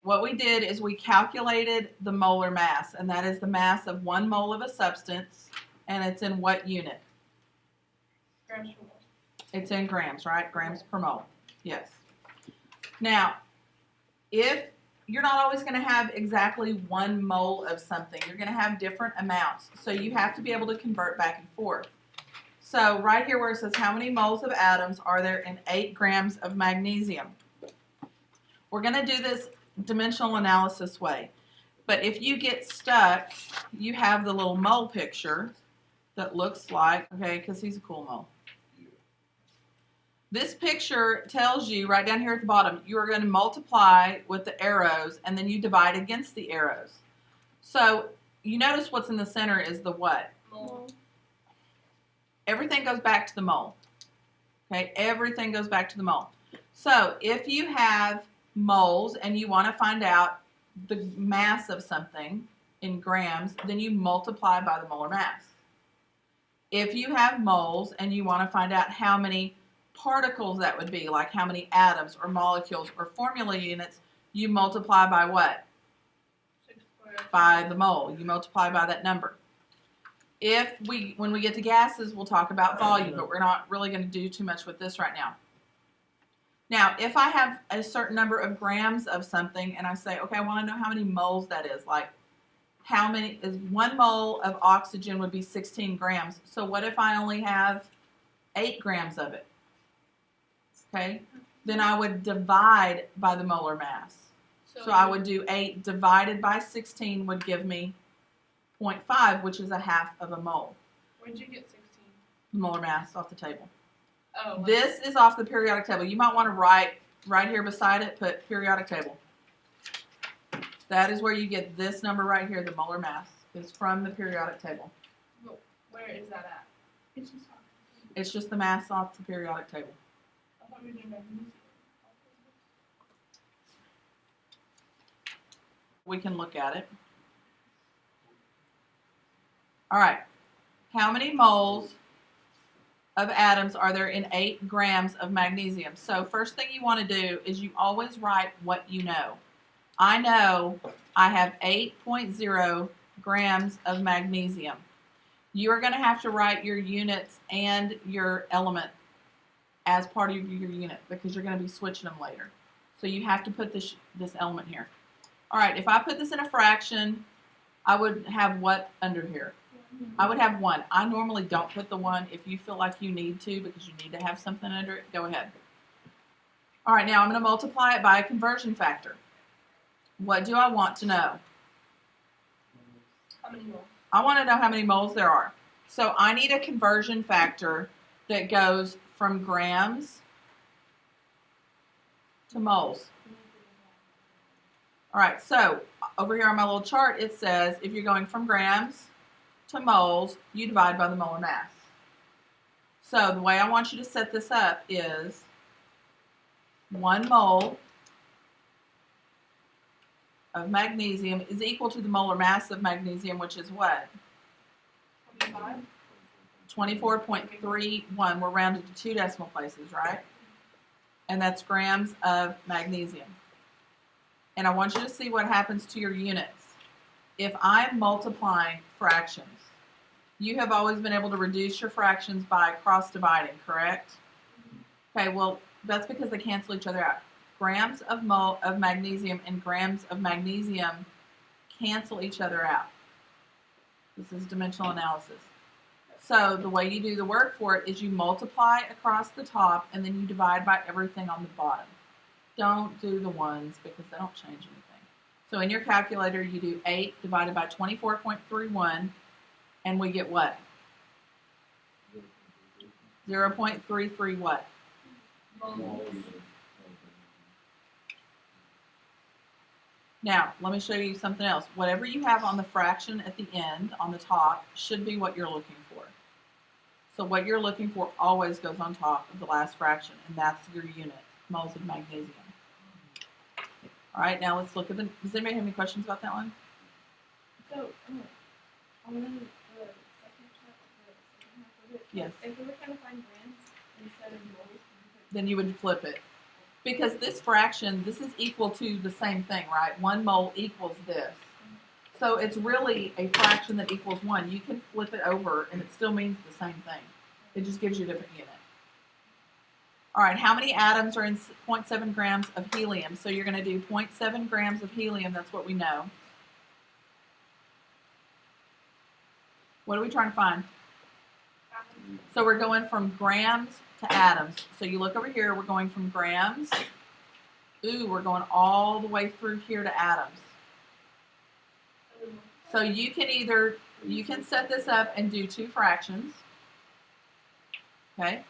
what we did is we calculated the molar mass, and that is the mass of 1 mole of a substance, and it's in what unit? Grams per mole. It's in grams, right? Grams per mole. Yes. Now, if you're not always going to have exactly 1 mole of something, you're going to have different amounts. So you have to be able to convert back and forth. So right here where it says how many moles of atoms are there in 8 grams of magnesium? We're going to do this dimensional analysis way. But if you get stuck, you have the little mole picture that looks like, okay, because he's a cool mole. This picture tells you right down here at the bottom, you are going to multiply with the arrows and then you divide against the arrows. So you notice what's in the center is the what? Mole. Everything goes back to the mole. Okay, everything goes back to the mole. So if you have moles and you want to find out the mass of something in grams, then you multiply by the molar mass. If you have moles and you want to find out how many particles that would be, like how many atoms or molecules or formula units, you multiply by what? By the mole. You multiply by that number. When we get to gases, we'll talk about volume, but we're not really going to do too much with this right now. Now, if I have a certain number of grams of something and I say, okay, I want to know how many moles that is, like how many is 1 mole of oxygen would be 16 grams. So what if I only have 8 grams of it? Okay, then I would divide by the molar mass. So I would do 8 divided by 16 would give me 0.5, which is a half of a mole. Where'd you get 16? Molar mass off the table. Oh. Like this is off the periodic table. You might want to write right here beside it, put periodic table. That is where you get this number right here, the molar mass, is from the periodic table. Where is that at? It's just the mass off the periodic table. I thought we were doing magnesium. We can look at it. All right. How many moles of atoms are there in 8 grams of magnesium? So first thing you want to do is you always write what you know. I know I have 8.0 grams of magnesium. You are going to have to write your units and your element as part of your unit because you're going to be switching them later. So you have to put this element here. All right, if I put this in a fraction, I would have what under here? I would have 1. I normally don't put the 1. If you feel like you need to because you need to have something under it, go ahead. All right, now I'm going to multiply it by a conversion factor. What do I want to know? How many moles? I want to know how many moles there are. So I need a conversion factor that goes from grams to moles. All right, so over here on my little chart, it says if you're going from grams to moles, you divide by the molar mass. So the way I want you to set this up is 1 mole of magnesium is equal to the molar mass of magnesium, which is what? 25? 24.31. We're rounded to 2 decimal places, right? And that's grams of magnesium. And I want you to see what happens to your units. If I'm multiplying fractions, you have always been able to reduce your fractions by cross-dividing, correct? Okay, well, that's because they cancel each other out. Grams of magnesium and grams of magnesium cancel each other out. This is dimensional analysis. So the way you do the work for it is you multiply across the top and then you divide by everything on the bottom. Don't do the ones because they don't change anything. So in your calculator, you do 8 divided by 24.31, and we get what? 0.33 what? Moles. Now, let me show you something else. Whatever you have on the fraction at the end, on the top, should be what you're looking for. So what you're looking for always goes on top of the last fraction, and that's your unit, moles of magnesium. All right, now let's look at the, does anybody have any questions about that one? So, on the second chart, the second half of it, Yes. if we were trying to find grams instead of moles, Then you would flip it. Because this fraction, this is equal to the same thing, right? 1 mole equals this. So it's really a fraction that equals 1. You can flip it over and it still means the same thing. It just gives you a different unit. All right, how many atoms are in 0.7 grams of helium? So you're going to do 0.7 grams of helium. That's what we know. What are we trying to find? So we're going from grams to atoms. So you look over here, we're going from grams. Ooh, we're going all the way through here to atoms. So you can set this up and do 2 fractions. Okay?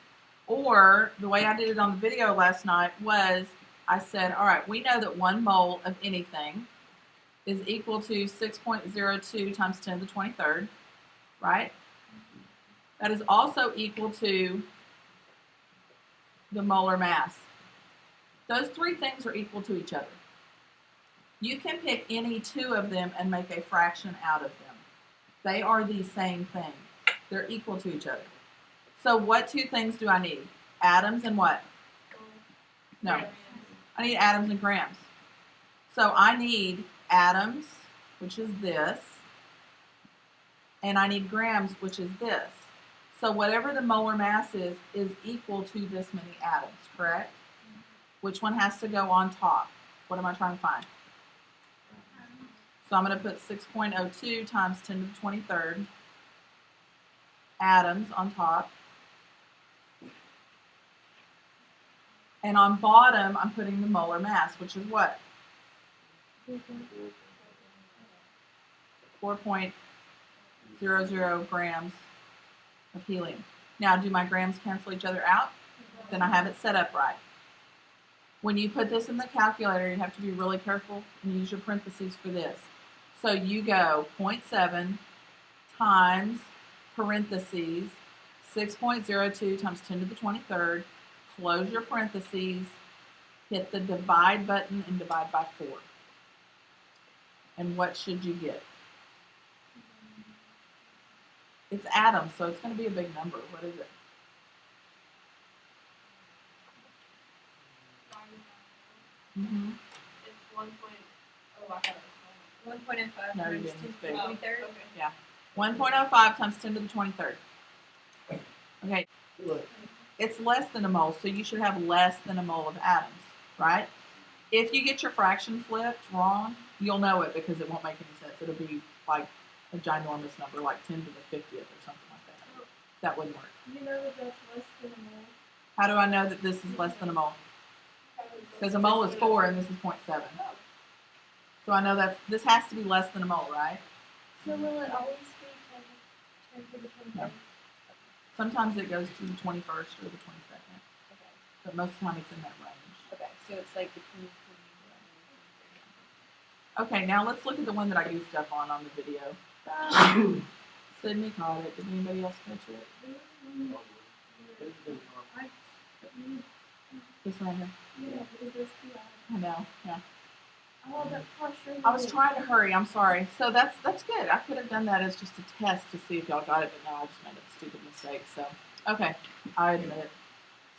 Or the way I did it on the video last night was I said, all right, we know that 1 mole of anything is equal to 6.02 times 10 to the 23rd, right? That is also equal to the molar mass. Those 3 things are equal to each other. You can pick any 2 of them and make a fraction out of them. They are the same thing. They're equal to each other. So what 2 things do I need? Atoms and what? No. I need atoms and grams. So I need atoms, which is this, and I need grams, which is this. So whatever the molar mass is equal to this many atoms, correct? Which one has to go on top? What am I trying to find? So I'm going to put 6.02 times 10 to the 23rd atoms on top. And on bottom, I'm putting the molar mass, which is what? 4.00 grams of helium. Now, do my grams cancel each other out? Then I have it set up right. When you put this in the calculator, you have to be really careful and use your parentheses for this. So you go 0.7 times parentheses 6.02 times 10 to the 23rd, close your parentheses, hit the divide button and divide by 4. And what should you get? It's atoms, so it's going to be a big number. What is it? Mm-hmm. It's 1. Oh, I thought it was 1.05 No, you times didn't. 10 It's to big. the 23rd. Okay. Yeah. 1.05 times 10 to the 23rd. Okay. It's less than a mole, so you should have less than a mole of atoms, right? If you get your fraction flipped wrong, you'll know it because it won't make any sense. It'll be like a ginormous number, like 10 to the 50th or something like that. That wouldn't work. You know that that's less than a mole? How do I know that this is less than a mole? Because a mole is 4 and this is 0.7. So I know that this has to be less than a mole, right? So will it always be 10 to the 23rd? No. Sometimes it goes to the 21st or the 22nd, Okay. but most of the time it's in that range. Okay. So it's like between 20 Okay, now let's look at the one that I goofed up on the video. Sydney caught it. Did anybody else catch it? This one here. Yeah, because there's 2 atoms. I know. Yeah. Oh, that's frustrating. I was trying to hurry. I'm sorry. So that's good. I could have done that as just a test to see if y'all got it, but no, I just made a stupid mistake. So okay, I admit it.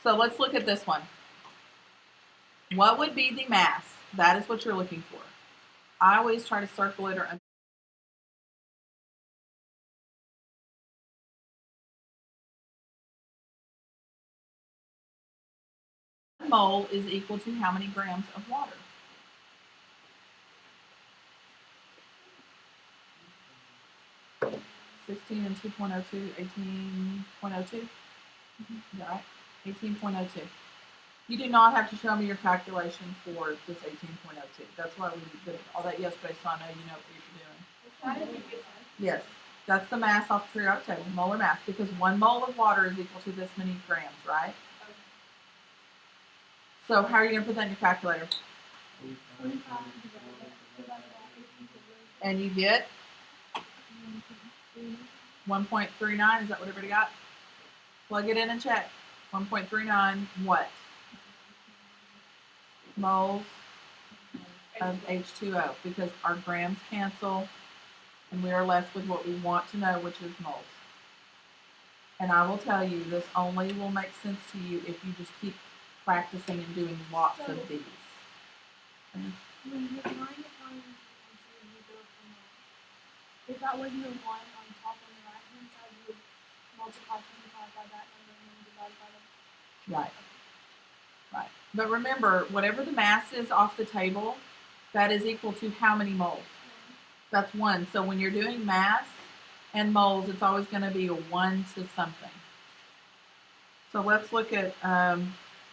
So let's look at this one. What would be the mass? That is what you're looking for. I always try to circle it or. One mole is equal to how many grams of water? (16 and 2.02, 18.02. Is that right? 18.02. You do not have to show me your calculation for this 18.02. That's why we did all that yesterday, so I know you know what you're doing. Why did you get that? Yes, that's the mass off the periodic table, molar mass, because 1 mole of water is equal to this many grams, right? So how are you going to put that in your calculator? 25 divided by 18. And you get 1.39. Is that what everybody got? Plug it in and check. 1.39 what? Moles of H2O, because our grams cancel and we are left with what we want to know, which is moles. And I will tell you, this only will make sense to you if you just keep practicing and doing lots of these. When you're trying to find the answer, you go from if that wasn't a 1 on top on the right hand side, you would multiply 25 by that number and then divide by the. Right. Right. But remember, whatever the mass is off the table, that is equal to how many moles? That's 1. So when you're doing mass and moles, it's always going to be a 1 to something. So let's look at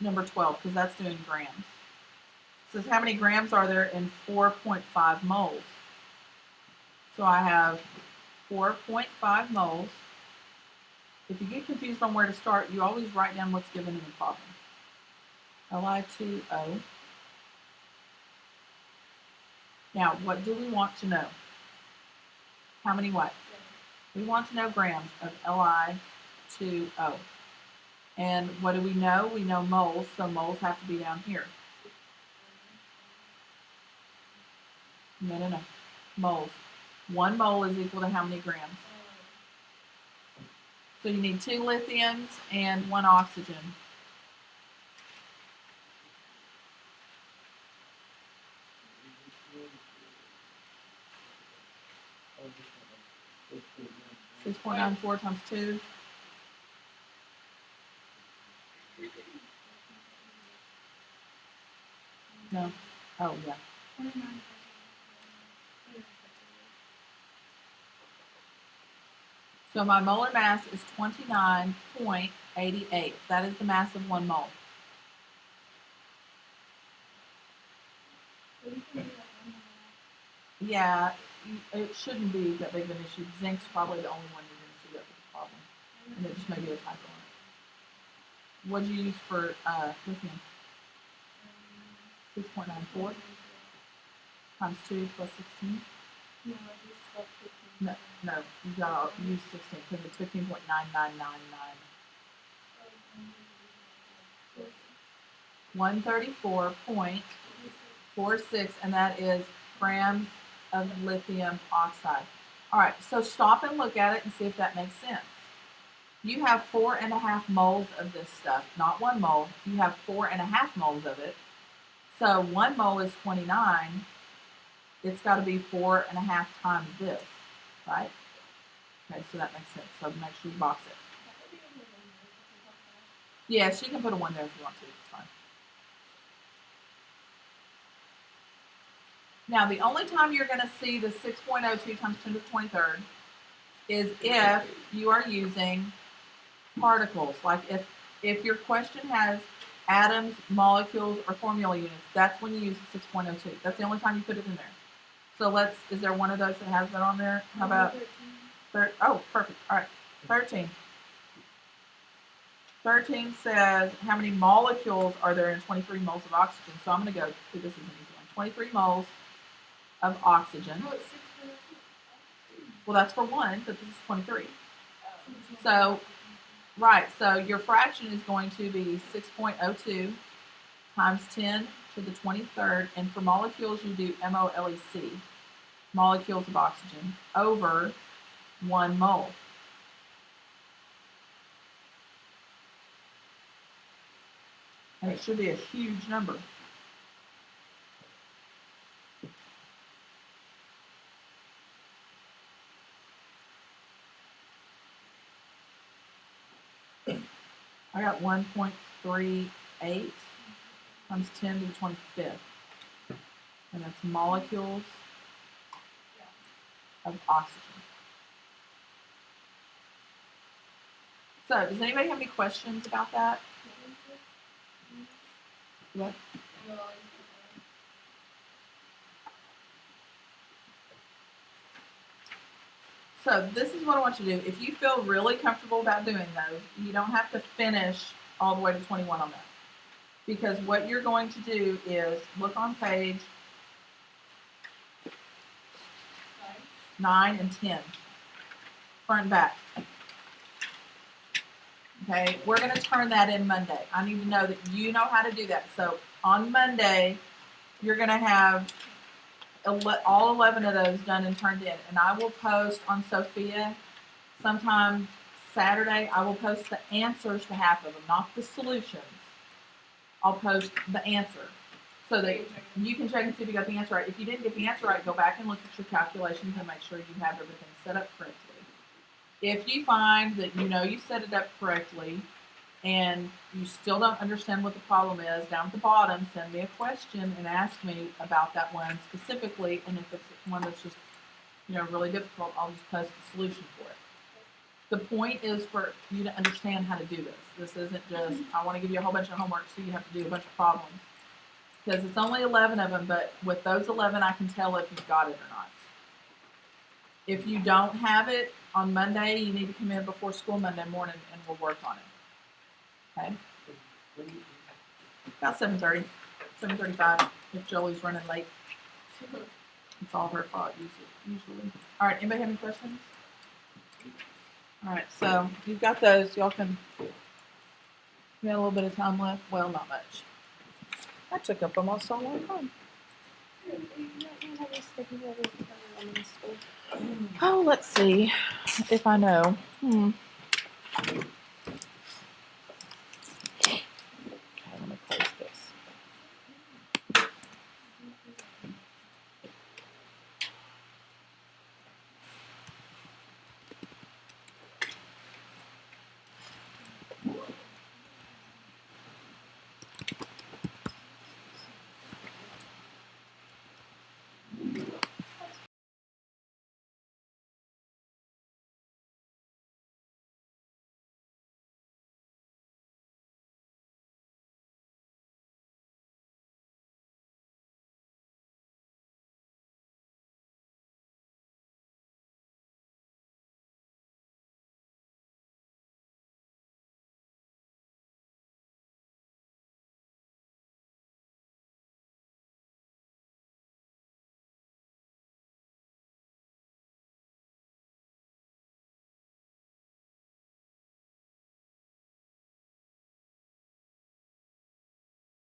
number 12, because that's doing grams. It says how many grams are there in 4.5 moles? So I have 4.5 moles. If you get confused on where to start, you always write down what's given in the problem. Li2O. Now, what do we want to know? How many what? We want to know grams of Li2O. And what do we know? We know moles, so moles have to be down here. No. Moles. 1 mole is equal to how many grams? So you need 2 lithiums and 1 oxygen. Oh, 6.94 times 2. No. Oh, yeah. 29. So my molar mass is 29.88. That is the mass of 1 mole. Yeah, it shouldn't be that big of an issue. Zinc's probably the only one you're going to see that with the problem. And it just may be a typo on it. What'd you use for lithium? 6.94 times 2 plus 16? No, you gotta use 16 because it's 15.9999. 134.46, and that is grams of lithium oxide. All right, so stop and look at it and see if that makes sense. You have 4.5 moles of this stuff, not 1 mole. You have 4.5 moles of it. So 1 mole is 29. It's got to be 4.5 times this, right? Okay, so that makes sense. So make sure you box it. Yes, you can put a 1 there if you want to. It's fine. Now, the only time you're going to see the 6.02 times 10 to the 23rd is if you are using particles. Like if your question has atoms, molecules, or formula units, that's when you use the 6.02. That's the only time you put it in there. So is there one of those that has that on there? How about, oh, perfect. All right, 13. 13 says, how many molecules are there in 23 moles of oxygen? So I'm going to go, this is an easy one. 23 moles of oxygen. Well, that's for 1, but this is 23. So, right, so your fraction is going to be 6.02 times 10 to the 23rd, and for molecules, you do MOLEC, molecules of oxygen, over 1 mole. And it should be a huge number. I got 1.38 times 10 to the 25th. And that's molecules of oxygen. So, does anybody have any questions about that? What? So this is what I want you to do. If you feel really comfortable about doing those, you don't have to finish all the way to 21 on that. Because what you're going to do is look on page 9 and 10, front and back. Okay, we're going to turn that in Monday. I need to know that you know how to do that. So on Monday, you're going to have all 11 of those done and turned in. And I will post on Sophia sometime Saturday. I will post the answers to half of them, not the solutions. I'll post the answer so that you can check and see if you got the answer right. If you didn't get the answer right, go back and look at your calculations and make sure you have everything set up correctly. If you find that you set it up correctly and you still don't understand what the problem is, down at the bottom, send me a question and ask me about that one specifically. And if it's one that's just really difficult, I'll just post the solution for it. The point is for you to understand how to do this. This isn't just, I want to give you a whole bunch of homework so you have to do a bunch of problems. Because it's only 11 of them, but with those 11, I can tell if you've got it or not. If you don't have it on Monday, you need to come in before school Monday morning and we'll work on it. Okay? About 7:30, 7:35, if Jolie's running late. It's all her fault, usually. All right, anybody have any questions? All right, so you've got those. Y'all can, we got a little bit of time left. Well, not much. That took up almost all my time. Oh, let's see if I know.